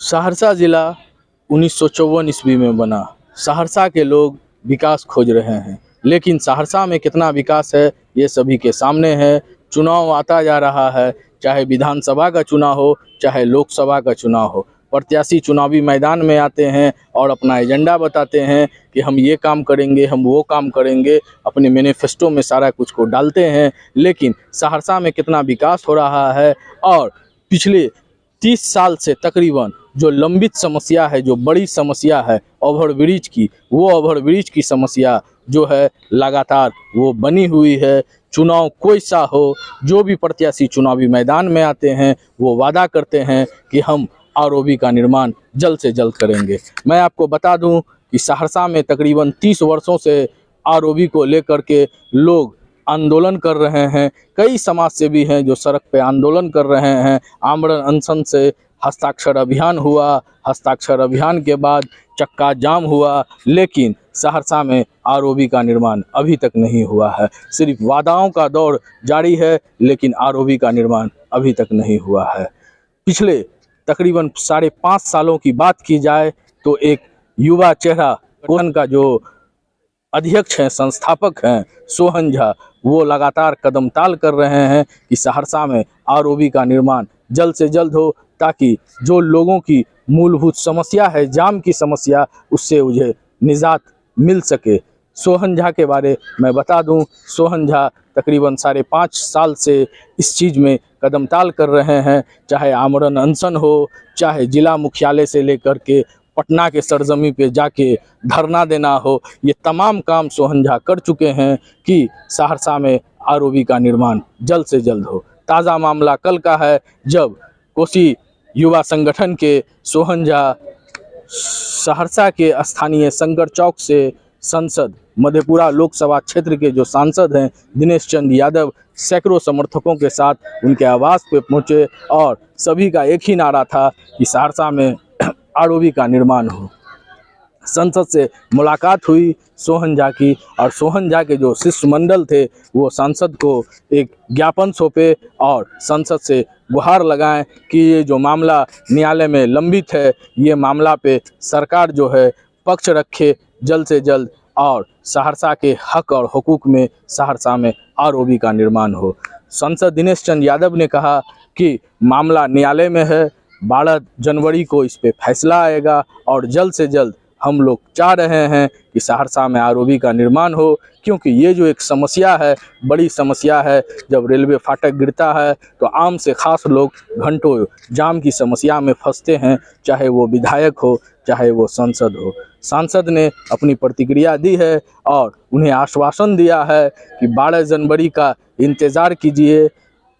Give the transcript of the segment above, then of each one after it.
सहरसा ज़िला 1954 ईस्वी में बना। सहरसा के लोग विकास खोज रहे हैं, लेकिन सहरसा में कितना विकास है ये सभी के सामने है। चुनाव आता जा रहा है, चाहे विधानसभा का चुनाव हो, चाहे लोकसभा का चुनाव हो। प्रत्याशी चुनावी मैदान में आते हैं और अपना एजेंडा बताते हैं कि हम ये काम करेंगे, हम वो काम करेंगे, अपने मैनिफेस्टो में सारा कुछ को डालते हैं। लेकिन सहरसा में कितना विकास हो रहा है और पिछले 30 साल से तकरीबन जो लंबित समस्या है, जो बड़ी समस्या है ओवरब्रिज की, वो ओवरब्रिज की समस्या जो है लगातार वो बनी हुई है। चुनाव कोई सा हो, जो भी प्रत्याशी चुनावी मैदान में आते हैं वो वादा करते हैं कि हम आरओबी का निर्माण जल्द से जल्द करेंगे। मैं आपको बता दूं कि सहरसा में तकरीबन 30 वर्षों से आरओबी को लेकर के लोग आंदोलन कर रहे हैं। कई समाज सेवी हैं जो सड़क पे आंदोलन कर रहे हैं। आमरण अनशन से हस्ताक्षर अभियान हुआ, हस्ताक्षर अभियान के बाद चक्का जाम हुआ, लेकिन सहरसा में आरओबी का निर्माण अभी तक नहीं हुआ है। सिर्फ वादाओं का दौर जारी है, लेकिन आरओबी का निर्माण अभी तक नहीं हुआ है। पिछले तकरीबन 5.5 सालों की बात की जाए तो एक युवा चेहरा का जो अध्यक्ष हैं, संस्थापक हैं सोहन झा, वो लगातार कदम ताल कर रहे हैं कि सहरसा में आरओबी का निर्माण जल्द से जल्द हो, ताकि जो लोगों की मूलभूत समस्या है, जाम की समस्या, उससे मुझे निजात मिल सके। सोहन झा के बारे में बता दूं, सोहन झा तकरीबन 5.5 साल से इस चीज़ में कदम ताल कर रहे हैं। चाहे आमरण अनशन हो, चाहे जिला मुख्यालय से लेकर के पटना के सरजमी पे जाके धरना देना हो, ये तमाम काम सोहन झा कर चुके हैं कि सहरसा में आरओबी का निर्माण जल्द से जल्द हो। ताज़ा मामला कल का है, जब कोसी युवा संगठन के सोहन झा सहरसा के स्थानीय शंकर चौक से सांसद, मधेपुरा लोकसभा क्षेत्र के जो सांसद हैं दिनेश चंद यादव, सैकड़ों समर्थकों के साथ उनके आवास पे पहुंचे और सभी का एक ही नारा था कि सहरसा में आरओबी का निर्माण हो। संसद से मुलाकात हुई सोहन झा की, और सोहन झा के जो शिष्टमंडल थे वो सांसद को एक ज्ञापन सौंपे और संसद से गुहार लगाएं कि ये जो मामला न्यायालय में लंबित है, ये मामला पे सरकार जो है पक्ष रखे जल्द से जल्द, और सहरसा के हक और हुकूक में सहरसा में आरओबी का निर्माण हो। सांसद दिनेश चंद यादव ने कहा कि मामला न्यायालय में है, 12 जनवरी को इस पे फैसला आएगा और जल्द से जल्द हम लोग चाह रहे हैं कि सहरसा में आरओबी का निर्माण हो, क्योंकि ये जो एक समस्या है, बड़ी समस्या है। जब रेलवे फाटक गिरता है तो आम से खास लोग घंटों जाम की समस्या में फंसते हैं, चाहे वो विधायक हो, चाहे वो सांसद हो। सांसद ने अपनी प्रतिक्रिया दी है और उन्हें आश्वासन दिया है कि 12 जनवरी का इंतज़ार कीजिए,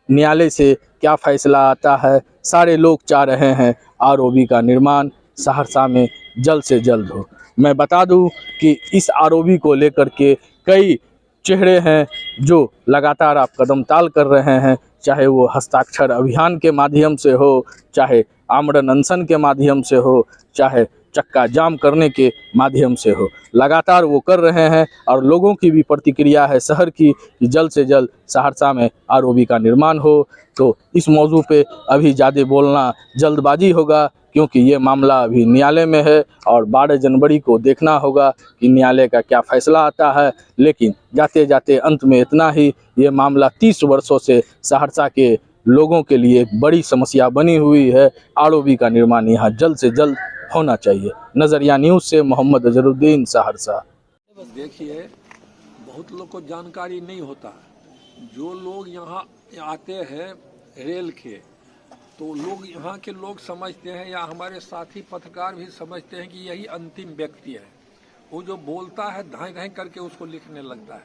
न्यायालय से क्या फ़ैसला आता है। सारे लोग चाह रहे हैं आरओबी का निर्माण सहरसा में जल्द से जल्द हो। मैं बता दूं कि इस आरओबी को लेकर के कई चेहरे हैं जो लगातार आप कदम ताल कर रहे हैं, चाहे वो हस्ताक्षर अभियान के माध्यम से हो, चाहे आमरण अनशन के माध्यम से हो, चाहे चक्का जाम करने के माध्यम से हो, लगातार वो कर रहे हैं। और लोगों की भी प्रतिक्रिया है शहर की कि जल्द से जल्द सहरसा में आरओबी का निर्माण हो। तो इस मौजू पे अभी ज़्यादा बोलना जल्दबाजी होगा, क्योंकि ये मामला अभी न्यायालय में है और 12 जनवरी को देखना होगा कि न्यायालय का क्या फ़ैसला आता है। लेकिन जाते जाते अंत में इतना ही, ये मामला 30 वर्षों से सहरसा के लोगों के लिए एक बड़ी समस्या बनी हुई है। आरओबी का निर्माण यहाँ जल्द से जल्द होना चाहिए। नज़रिया न्यूज़ से मोहम्मद अजहरुद्दीन, सहरसा। देखिए, बहुत लोग को जानकारी नहीं होता। जो लोग यहाँ आते हैं रेल के, तो लोग यहाँ के लोग समझते हैं, या हमारे साथी पत्रकार भी समझते हैं कि यही अंतिम व्यक्ति है। वो जो बोलता है धाई धाई करके उसको लिखने लगता है,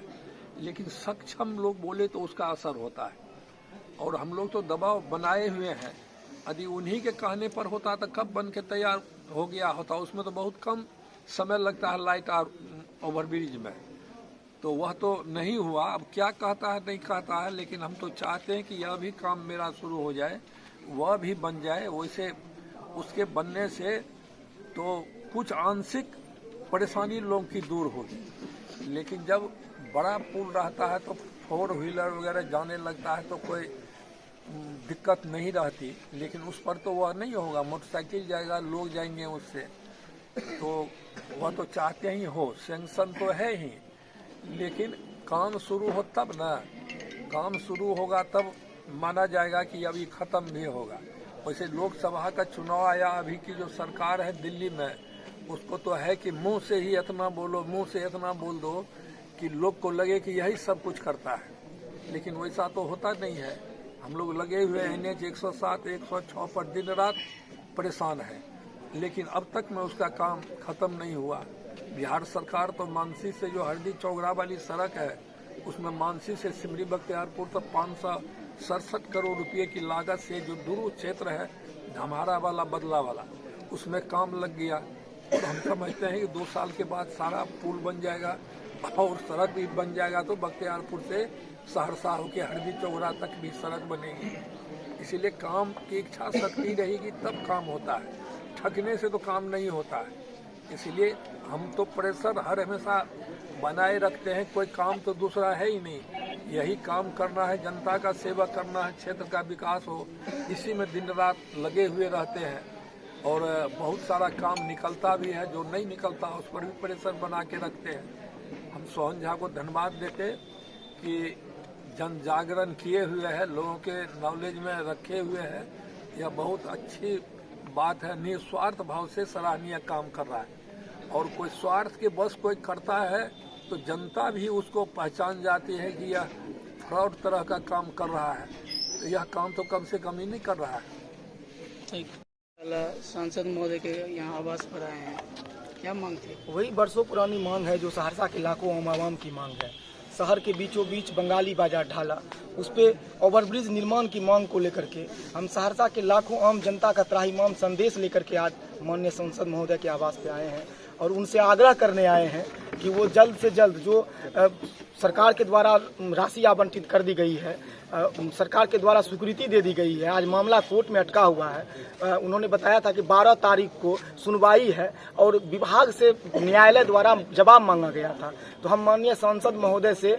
लेकिन सक्षम लोग बोले तो उसका असर होता है। और हम लोग तो दबाव बनाए हुए हैं। यदि उन्हीं के कहने पर होता तो कब बन के तैयार हो गया होता। उसमें तो बहुत कम समय लगता है लाइट और ओवरब्रिज में, तो वह तो नहीं हुआ। अब क्या कहता है नहीं कहता है, लेकिन हम तो चाहते हैं कि यह भी काम मेरा शुरू हो जाए, वह भी बन जाए। वैसे उसके बनने से तो कुछ आंशिक परेशानी लोगों की दूर होगी, लेकिन जब बड़ा पुल रहता है तो 4 व्हीलर वगैरह जाने लगता है तो कोई दिक्कत नहीं रहती, लेकिन उस पर तो वह नहीं होगा। मोटरसाइकिल जाएगा, लोग जाएंगे उससे, तो वह तो चाहते ही हो, सैंक्शन तो है ही, लेकिन काम शुरू हो तब ना, काम शुरू होगा तब माना जाएगा कि अभी ख़त्म भी होगा। वैसे लोकसभा का चुनाव आया, अभी की जो सरकार है दिल्ली में, उसको तो है कि मुंह से ही इतना बोलो, मुंह से इतना बोल दो कि लोग को लगे कि यही सब कुछ करता है, लेकिन वैसा तो होता नहीं है। हम लोग लगे हुए हैं NH 107, 106 पर दिन रात परेशान है, लेकिन अब तक में उसका काम खत्म नहीं हुआ। बिहार सरकार तो मानसी से जो हरदी चौगरा वाली सड़क है, उसमें मानसी से सिमरी बख्तियारपुर तक 567 करोड़ रुपए की लागत से जो दूर क्षेत्र है धमारा वाला, बदला वाला, उसमें काम लग गया। तो हम समझते हैं कि 2 साल के बाद सारा पुल बन जाएगा और सड़क भी बन जाएगा, तो बख्तियारपुर से सहरसा होकर हरदी चौगरा तक भी सड़क बनेगी। इसीलिए काम की इच्छा शक्ति रहेगी तब काम होता है, ठगने से तो काम नहीं होता है। इसलिए हम तो प्रेशर हर हमेशा बनाए रखते हैं, कोई काम तो दूसरा है ही नहीं, यही काम करना है, जनता का सेवा करना है, क्षेत्र का विकास हो, इसी में दिन रात लगे हुए रहते हैं। और बहुत सारा काम निकलता भी है, जो नहीं निकलता उस पर भी प्रेशर बना के रखते हैं। हम सोहन झा को धन्यवाद देते कि जन जागरण किए हुए हैं, लोगों के नॉलेज में रखे हुए हैं, यह बहुत अच्छी बात है। निस्वार्थ भाव से सराहनीय काम कर रहा है, और कोई स्वार्थ के बस कोई करता है तो जनता भी उसको पहचान जाती है कि यह फ्रॉड तरह का काम कर रहा है, तो यह काम तो कम से कम ही नहीं कर रहा है। सांसद महोदय के यहाँ आवास पर आए हैं, क्या मांग थी? वही बरसों पुरानी मांग है जो सहरसा के लाखों आवाम की मांग है। शहर के बीचों बीच बंगाली बाजार ढाला, उस पर ओवरब्रिज निर्माण की मांग को लेकर के हम सहरसा के लाखों आम जनता का त्राहिमाम संदेश लेकर के आज माननीय सांसद महोदय के आवास पे आए हैं और उनसे आग्रह करने आए हैं कि वो जल्द से जल्द जो सरकार के द्वारा राशि आवंटित कर दी गई है, सरकार के द्वारा स्वीकृति दे दी गई है, आज मामला कोर्ट में अटका हुआ है। उन्होंने बताया था कि 12 तारीख को सुनवाई है और विभाग से न्यायालय द्वारा जवाब मांगा गया था। तो हम माननीय सांसद महोदय से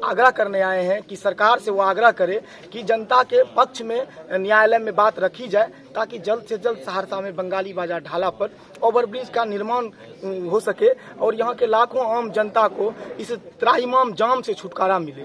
आग्रह करने आए हैं कि सरकार से वो आग्रह करे कि जनता के पक्ष में न्यायालय में बात रखी जाए, ताकि जल्द से जल्द सहरसा में बंगाली बाजार ढाला पर ओवरब्रिज का निर्माण हो सके और यहाँ के लाखों आम जनता को इस त्राहिमाम जाम से छुटकारा मिले।